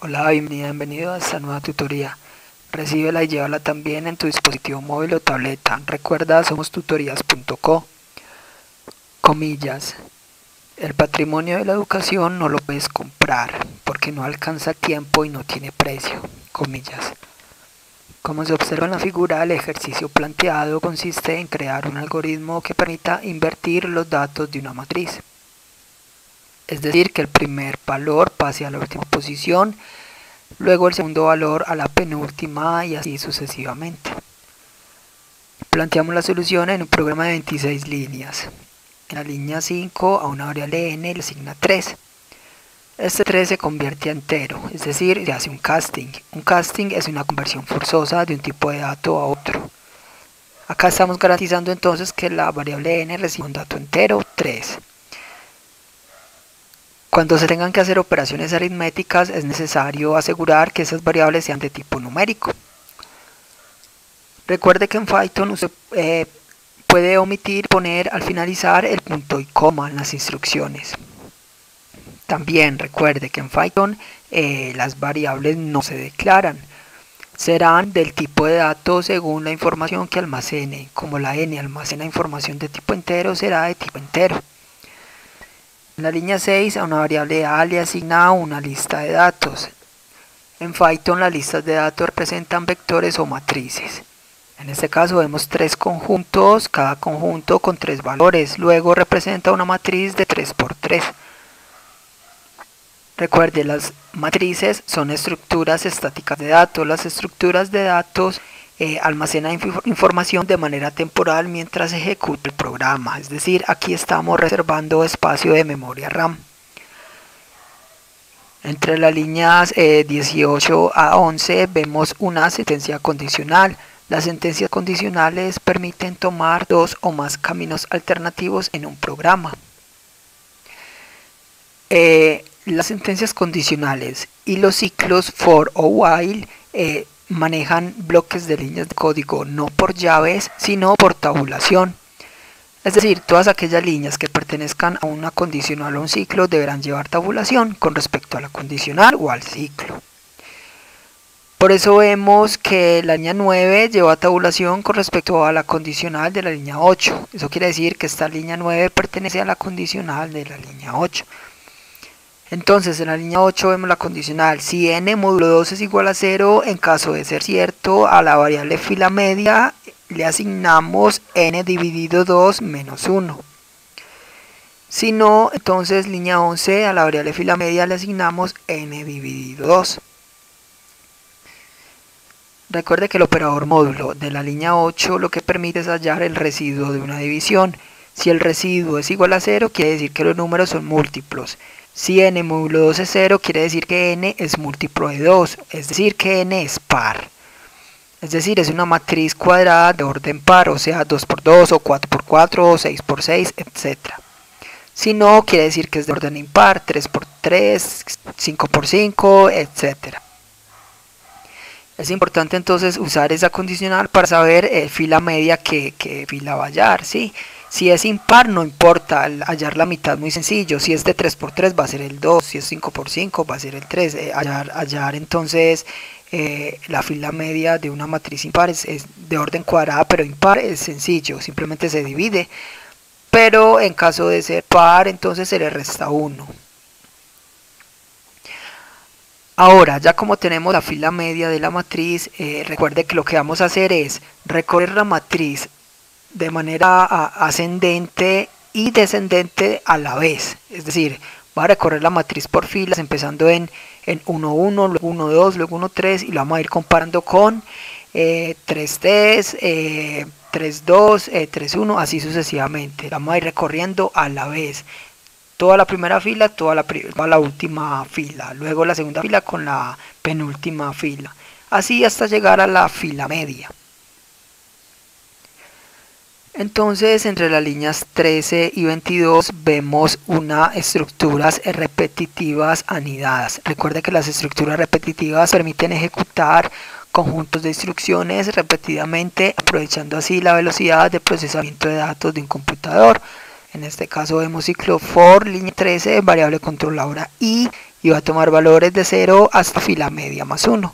Hola, bienvenido a esta nueva tutoría. Recíbela y llévala también en tu dispositivo móvil o tableta. Recuerda, somos tutorías.co. Comillas. El patrimonio de la educación no lo puedes comprar porque no alcanza tiempo y no tiene precio. Comillas. Como se observa en la figura, el ejercicio planteado consiste en crear un algoritmo que permita invertir los datos de una matriz. Es decir, que el primer valor pase a la última posición, luego el segundo valor a la penúltima y así sucesivamente. Planteamos la solución en un programa de 26 líneas. En la línea 5 a una variable n le asigna 3. Este 3 se convierte a entero, es decir, se hace un casting. Un casting es una conversión forzosa de un tipo de dato a otro. Acá estamos garantizando entonces que la variable n recibe un dato entero, 3. Cuando se tengan que hacer operaciones aritméticas es necesario asegurar que esas variables sean de tipo numérico. Recuerde que en Python usted puede omitir poner al finalizar el punto y coma en las instrucciones. También recuerde que en Python las variables no se declaran. Serán del tipo de dato según la información que almacene. Como la n almacena información de tipo entero, será de tipo entero. En la línea 6 a una variable a le asigna una lista de datos. En Python las listas de datos representan vectores o matrices. En este caso vemos 3 conjuntos, cada conjunto con 3 valores. Luego representa una matriz de 3 por 3. Recuerde, las matrices son estructuras estáticas de datos. Las estructuras de datos almacenan información de manera temporal mientras se ejecuta el programa. Es decir, aquí estamos reservando espacio de memoria RAM. Entre las líneas 18 a 11 vemos una sentencia condicional. Las sentencias condicionales permiten tomar 2 o más caminos alternativos en un programa. Las sentencias condicionales y los ciclos for o while manejan bloques de líneas de código no por llaves, sino por tabulación. Es decir, todas aquellas líneas que pertenezcan a una condicional o un ciclo deberán llevar tabulación con respecto a la condicional o al ciclo. Por eso vemos que la línea 9 lleva tabulación con respecto a la condicional de la línea 8. Eso quiere decir que esta línea 9 pertenece a la condicional de la línea 8. Entonces en la línea 8 vemos la condicional: si n módulo 2 es igual a 0, en caso de ser cierto, a la variable fila media le asignamos n dividido 2 menos 1. Si no, entonces línea 11 a la variable fila media le asignamos n dividido 2. Recuerde que el operador módulo de la línea 8 lo que permite es hallar el residuo de una división. Si el residuo es igual a 0, quiere decir que los números son múltiplos. Si n módulo 2 es 0, quiere decir que n es múltiplo de 2, es decir que n es par. Es decir, es una matriz cuadrada de orden par, o sea 2 por 2 o 4 por 4 o 6 por 6, etc. Si no, quiere decir que es de orden impar, 3 por 3, 5 por 5, etc. Es importante entonces usar esa condicional para saber fila media qué fila va a hallar, ¿sí? Si es impar no importa, hallar la mitad muy sencillo. Si es de 3 por 3 va a ser el 2, si es 5 por 5 va a ser el 3. Hallar entonces la fila media de una matriz impar es de orden cuadrada, pero impar es sencillo, simplemente se divide. Pero en caso de ser par, entonces se le resta 1. Ahora, ya como tenemos la fila media de la matriz, recuerde que lo que vamos a hacer es recorrer la matriz de manera ascendente y descendente a la vez. Es decir, va a recorrer la matriz por filas, empezando en 1, 1, luego 1, 2, luego 1, 3, y lo vamos a ir comparando con 3, 3, 3, 2, 3, 1, así sucesivamente. La vamos a ir recorriendo a la vez. Toda la primera fila, toda la última fila, luego la segunda fila con la penúltima fila, así hasta llegar a la fila media. Entonces entre las líneas 13 y 22 vemos unas estructuras repetitivas anidadas. Recuerde que las estructuras repetitivas permiten ejecutar conjuntos de instrucciones repetidamente, aprovechando así la velocidad de procesamiento de datos de un computador. En este caso vemos ciclo for, línea 13, variable controladora i, y va a tomar valores de 0 hasta fila media más 1.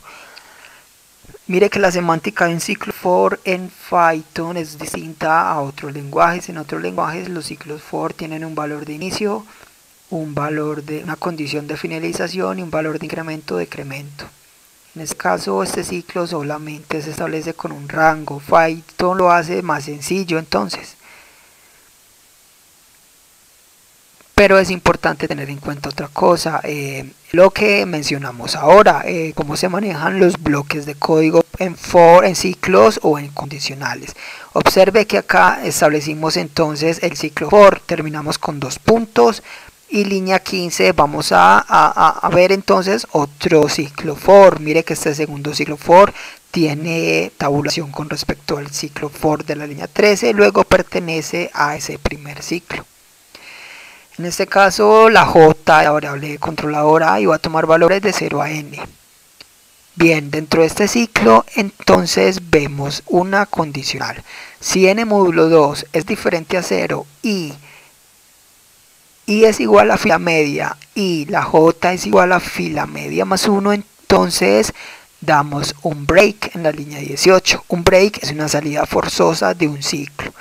Mire que la semántica de un ciclo for en Python es distinta a otros lenguajes. En otros lenguajes los ciclos for tienen un valor de inicio, un valor de una condición de finalización y un valor de incremento o decremento. En este caso este ciclo solamente se establece con un rango. Python lo hace más sencillo entonces. Pero es importante tener en cuenta otra cosa, lo que mencionamos ahora, cómo se manejan los bloques de código en for, en ciclos o en condicionales. Observe que acá establecimos entonces el ciclo for, terminamos con 2 puntos y línea 15 vamos a ver entonces otro ciclo for. Mire que este segundo ciclo for tiene tabulación con respecto al ciclo for de la línea 13, luego pertenece a ese primer ciclo. En este caso la j, la variable controladora, y va a tomar valores de 0 a n. Bien, dentro de este ciclo entonces vemos una condicional. Si n módulo 2 es diferente a 0 y es igual a fila media y la j es igual a fila media más 1, entonces damos un break en la línea 18. Un break es una salida forzosa de un ciclo.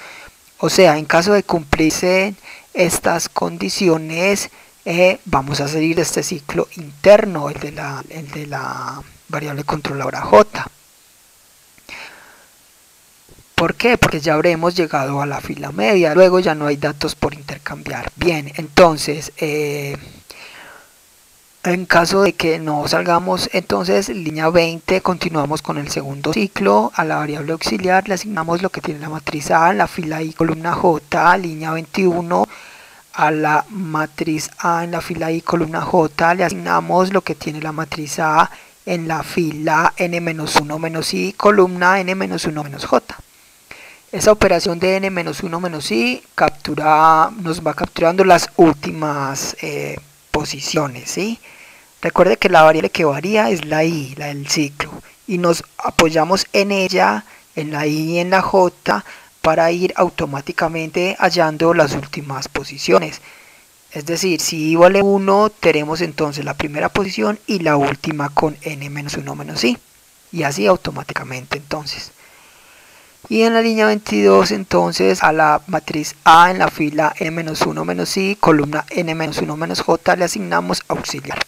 O sea, en caso de cumplirse estas condiciones, vamos a salir de este ciclo interno, el de la variable controladora j. ¿Por qué? Porque ya habremos llegado a la fila media, luego ya no hay datos por intercambiar. Bien, entonces, en caso de que no salgamos, entonces línea 20 continuamos con el segundo ciclo. A la variable auxiliar le asignamos lo que tiene la matriz A en la fila I columna J. Línea 21 a la matriz A en la fila I columna J le asignamos lo que tiene la matriz A en la fila n-1 - i columna n-1 - j. Esa operación de n-1 - i nos va capturando las últimas posiciones, ¿sí? Recuerde que la variable que varía es la i, la del ciclo, y nos apoyamos en ella, en la i y en la j, para ir automáticamente hallando las últimas posiciones. Es decir, si i vale 1, tenemos entonces la primera posición y la última con n-1 - i, y así automáticamente entonces. Y en la línea 22 entonces a la matriz A en la fila n-1 - i columna n-1 - j le asignamos auxiliar.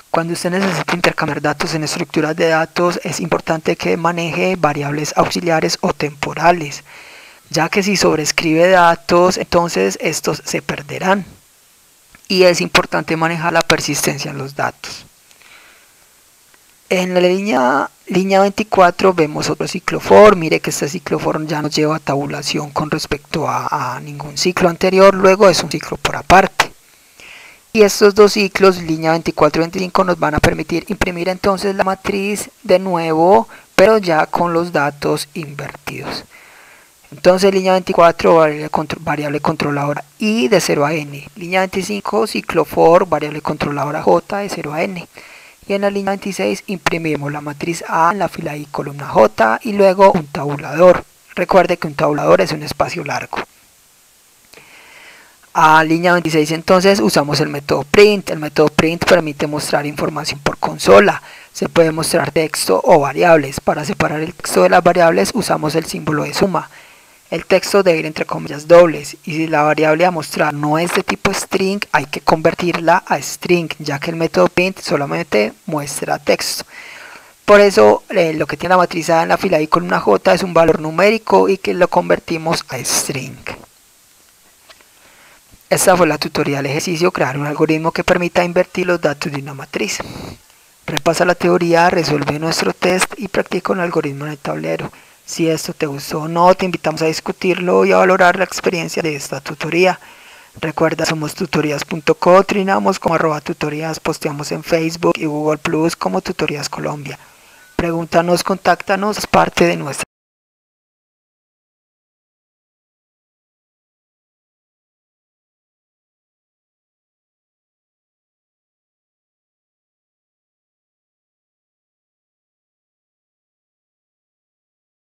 Cuando usted necesita intercambiar datos en estructuras de datos, es importante que maneje variables auxiliares o temporales, ya que si sobrescribe datos, entonces estos se perderán. Y es importante manejar la persistencia en los datos. En la línea 24 vemos otro ciclo for. Mire que este ciclo for ya no lleva tabulación con respecto a ningún ciclo anterior, luego es un ciclo por aparte. Y estos dos ciclos, línea 24 y 25, nos van a permitir imprimir entonces la matriz de nuevo, pero ya con los datos invertidos. Entonces línea 24, variable controladora i de 0 a n. Línea 25, ciclo for, variable controladora j de 0 a n. Y en la línea 26 imprimimos la matriz A en la fila I columna J y luego un tabulador. Recuerde que un tabulador es un espacio largo. A línea 26 entonces usamos el método print. El método print permite mostrar información por consola. Se puede mostrar texto o variables. Para separar el texto de las variables usamos el símbolo de suma. El texto debe ir entre comillas dobles, y si la variable a mostrar no es de tipo string, hay que convertirla a string, ya que el método print solamente muestra texto. Por eso lo que tiene la matriz A en la fila I columna J es un valor numérico y que lo convertimos a string. Esta fue la tutorial ejercicio: crear un algoritmo que permita invertir los datos de una matriz. Repasa la teoría, resuelve nuestro test y practica un algoritmo en el tablero. Si esto te gustó o no, te invitamos a discutirlo y a valorar la experiencia de esta tutoría. Recuerda, somos tutorías.co, trinamos como @tutorías, posteamos en Facebook y Google Plus como Tutorías Colombia. Pregúntanos, contáctanos, es parte de nuestra